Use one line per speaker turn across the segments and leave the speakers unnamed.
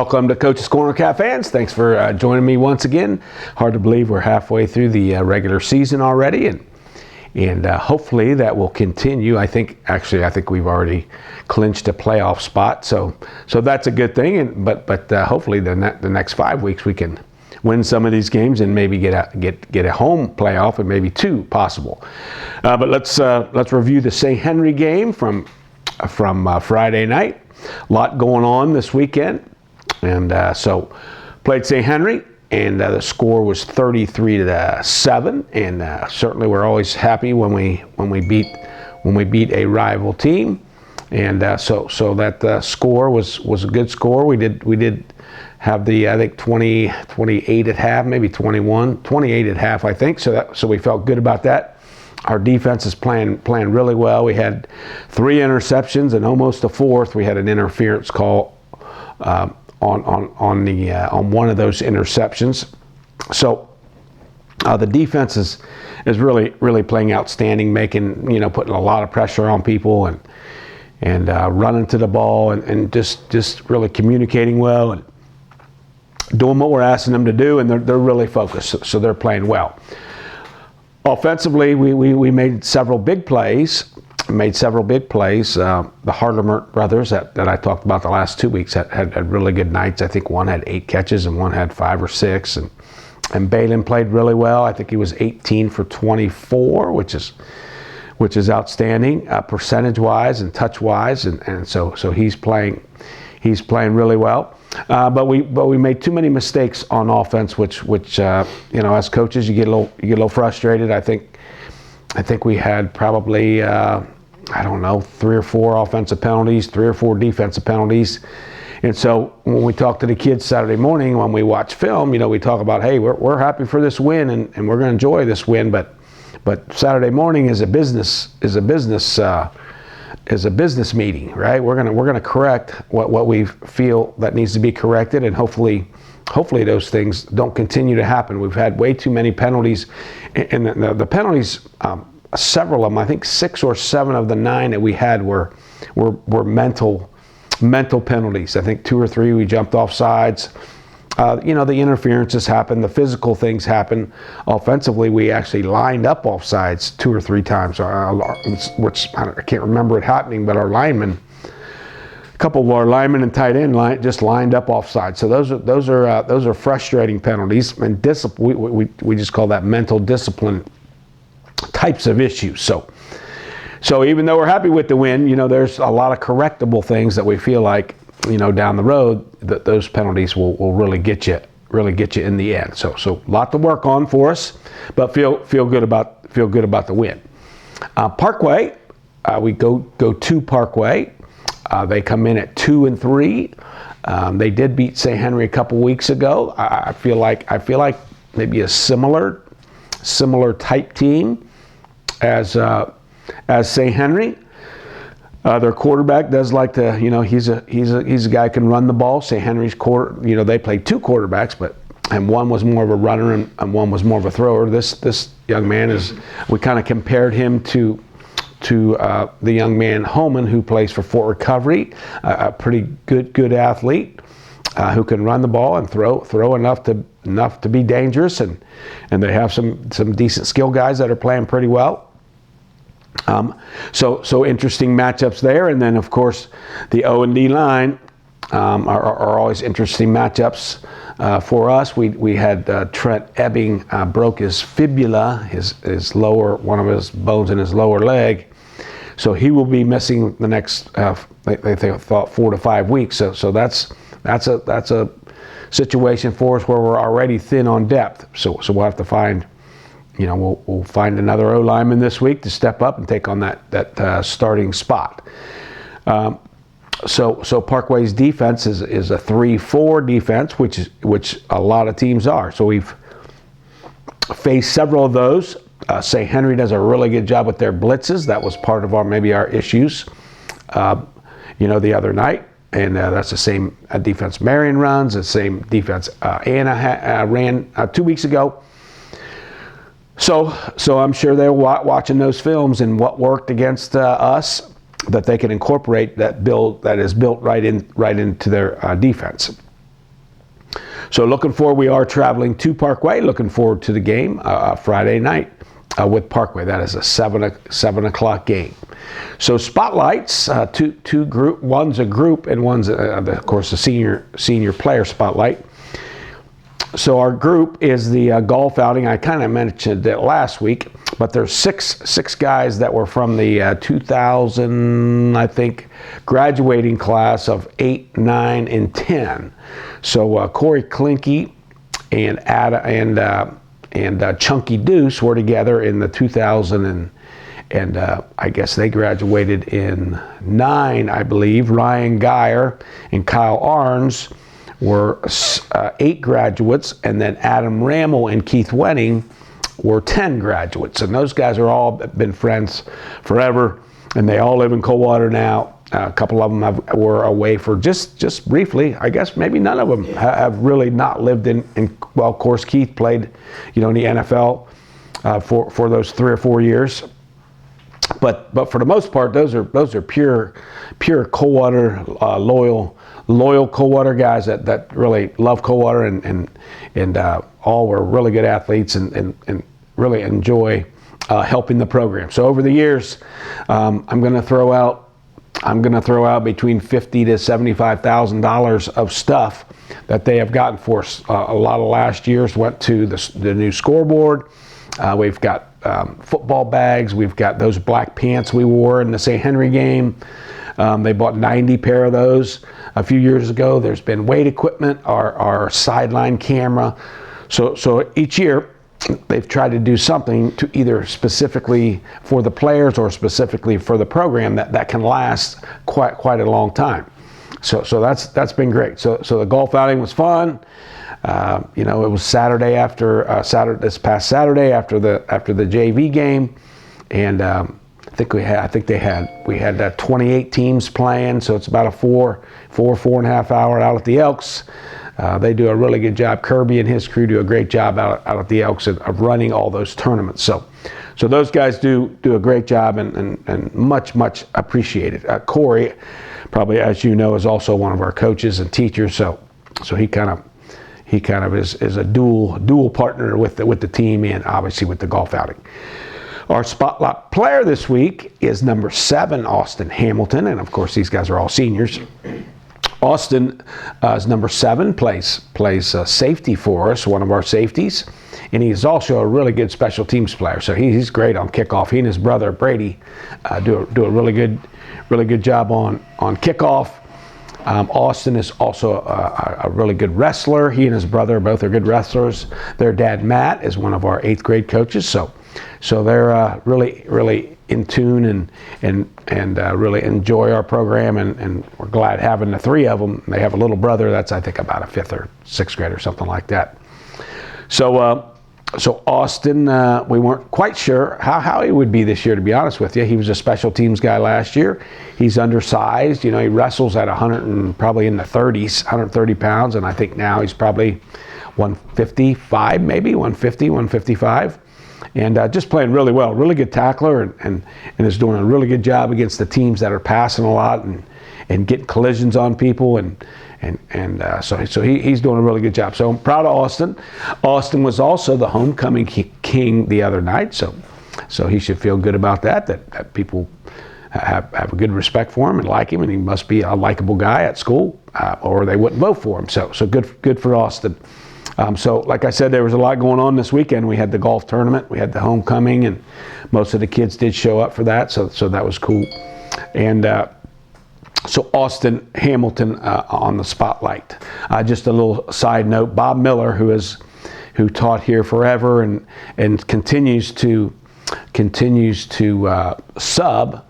Welcome to Coach's Corner Cat fans. Thanks for joining me once again. Hard to believe we're halfway through the regular season already, and hopefully that will continue. I think we've already clinched a playoff spot, so that's a good thing. But hopefully the next 5 weeks we can win some of these games and maybe get a home playoff, and maybe two possible. But let's review the St. Henry game from Friday night. A lot going on this weekend. And so played St. Henry, and the score was 33-7. And certainly we're always happy when we beat a rival team. And so that score was a good score. We did have I think 28 at half, maybe 28 at half, I think. So we felt good about that. Our defense is playing really well. We had 3 interceptions and almost a fourth. We had an interference call on one of those interceptions. So the defense is really playing outstanding, putting a lot of pressure on people and running to the ball and just really communicating well and doing what we're asking them to do, and they're really focused, so they're playing well. Offensively, we made several big plays. The Hardemer brothers that I talked about the last 2 weeks had really good nights. I think one had 8 catches and one had 5 or 6. And Balin played really well. I think he was 18 for 24, which is outstanding percentage-wise and touch-wise. And so he's playing really well. But we made too many mistakes on offense, which as coaches you get a little frustrated. I think we had probably 3 or 4 offensive penalties, 3 or 4 defensive penalties. And so when we talk to the kids Saturday morning, when we watch film, we talk about, hey, we're happy for this win and we're going to enjoy this win, but Saturday morning is a business meeting, right? We're gonna correct what we feel that needs to be corrected, and hopefully those things don't continue to happen. We've had way too many penalties, and the penalties, several of them, I think 6 or 7 of the 9 that we had were mental penalties. I think 2 or 3 we jumped off sides. The interferences happen, the physical things happen. Offensively, we actually lined up off sides 2 or 3 times, which I can't remember it happening, but a couple of our linemen and tight end just lined up off sides. So those are frustrating penalties, and we just call that mental discipline types of issues. So even though we're happy with the win, there's a lot of correctable things that we feel like, down the road, that those penalties will really get you in the end. So a lot to work on for us, but feel good about the win. Parkway, we go to Parkway. They come in at 2-3. They did beat St. Henry a couple weeks ago. I feel like maybe a similar type team as St. Henry. Their quarterback does like to, he's a guy who can run the ball. St. Henry's they played 2 quarterbacks, and one was more of a runner and one was more of a thrower. This young man we kind of compared him to the young man Holman, who plays for Fort Recovery, a pretty good athlete who can run the ball and throw enough to be dangerous, and they have some decent skill guys that are playing pretty well. So interesting matchups there, and then of course the O&D line are always interesting matchups for us. We had Trent Ebbing broke his fibula, his lower, one of his bones in his lower leg, so he will be missing the next they thought 4 to 5 weeks. So that's a situation for us where we're already thin on depth. So we'll have to find. We'll find another O-lineman this week to step up and take on that starting spot. So Parkway's defense is a 3-4 defense, which a lot of teams are. So we've faced several of those. St. Henry does a really good job with their blitzes. That was part of our issues, the other night. And that's the same defense Marion runs, the same defense Anna ran 2 weeks ago. So I'm sure they're watching those films and what worked against us, that they can incorporate that is built right into their defense. So we are traveling to Parkway. Looking forward to the game Friday night with Parkway. That is a 7 o'clock game. So spotlights, two group. One's a group and one's, of course, a senior player spotlight. So our group is the golf outing. I kind of mentioned it last week, but there's six guys that were from the 2000, I think, graduating class of 8, 9, and 10. So Corey Klinke and Chunky Deuce were together in the 2000 and I guess they graduated in 9, I believe. Ryan Geyer and Kyle Arns were 8 graduates, and then Adam Rammel and Keith Wenning were 10 graduates. And those guys are all been friends forever, and they all live in Coldwater now. A couple of them were away for just briefly. I guess maybe none of them have really not lived in well, of course, Keith played, in the NFL for those 3 or 4 years. But for the most part, those are pure Coldwater loyal Coldwater guys that really love Coldwater and all were really good athletes and really enjoy helping the program. So over the years, I'm going to throw out between $50,000 to $75,000 of stuff that they have gotten for us. A lot of last year's went to the new scoreboard. We've got football bags. We've got those black pants we wore in the St. Henry game. They bought 90 pair of those a few years ago. There's been weight equipment, our sideline camera. So each year they've tried to do something to either specifically for the players or specifically for the program that can last quite a long time. So that's been great. So the golf outing was fun. It was Saturday this past Saturday after the JV game, and we had 28 teams playing, so it's about a four and a half hour out at the Elks. They do a really good job. Kirby and his crew do a great job out at the Elks of running all those tournaments. So those guys do a great job and much appreciated. Corey, probably as you know, is also one of our coaches and teachers. So he kind of is a dual partner with the team and obviously with the golf outing. Our spotlight player this week is number 7, Austin Hamilton, and of course these guys are all seniors. Austin is number 7, plays safety for us, one of our safeties, and he's also a really good special teams player. So he's great on kickoff. He and his brother Brady do a really good job on kickoff. Austin is also a really good wrestler. He and his brother both are good wrestlers. Their dad Matt is one of our 8th grade coaches. So they're really in tune and really enjoy our program, and we're glad having the 3 of them. They have a little brother that's I think about a 5th or 6th grade or something like that. So Austin, we weren't quite sure how he would be this year, to be honest with you. He was a special teams guy last year. He's undersized. He wrestles at 100 and probably in the 30s, 130 pounds, and I think now he's probably 155, maybe 150, 155. And just playing really well, really good tackler, and is doing a really good job against the teams that are passing a lot and getting collisions on people, so he's doing a really good job. So I'm proud of Austin. Austin was also the homecoming king the other night, so he should feel good about that people have a good respect for him and like him, and he must be a likable guy at school, or they wouldn't vote for him. So good for Austin. So like I said, there was a lot going on this weekend. We had the golf tournament, we had the homecoming, and most of the kids did show up for that, so that was cool. And so Austin Hamilton on the spotlight. Just a little side note, Bob Miller, who taught here forever and continues to sub,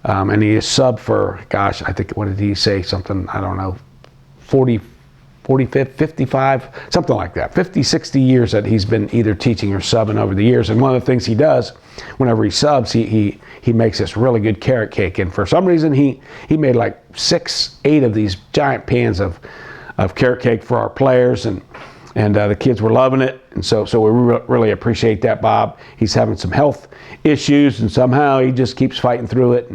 and he is sub for, gosh, I think, what did he say, something, I don't know, 45, 55, something like that, 50, 60 years that he's been either teaching or subbing over the years. And one of the things he does whenever he subs, he makes this really good carrot cake. And for some reason, he made like 6, 8 of these giant pans of carrot cake for our players, and the kids were loving it. And so we really appreciate that, Bob. He's having some health issues, and somehow he just keeps fighting through it.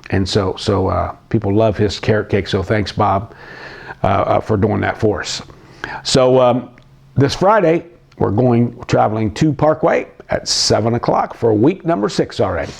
And so people love his carrot cake. So thanks, Bob, for doing that for us. So this Friday, we're traveling to Parkway at 7 o'clock for week number 6 already.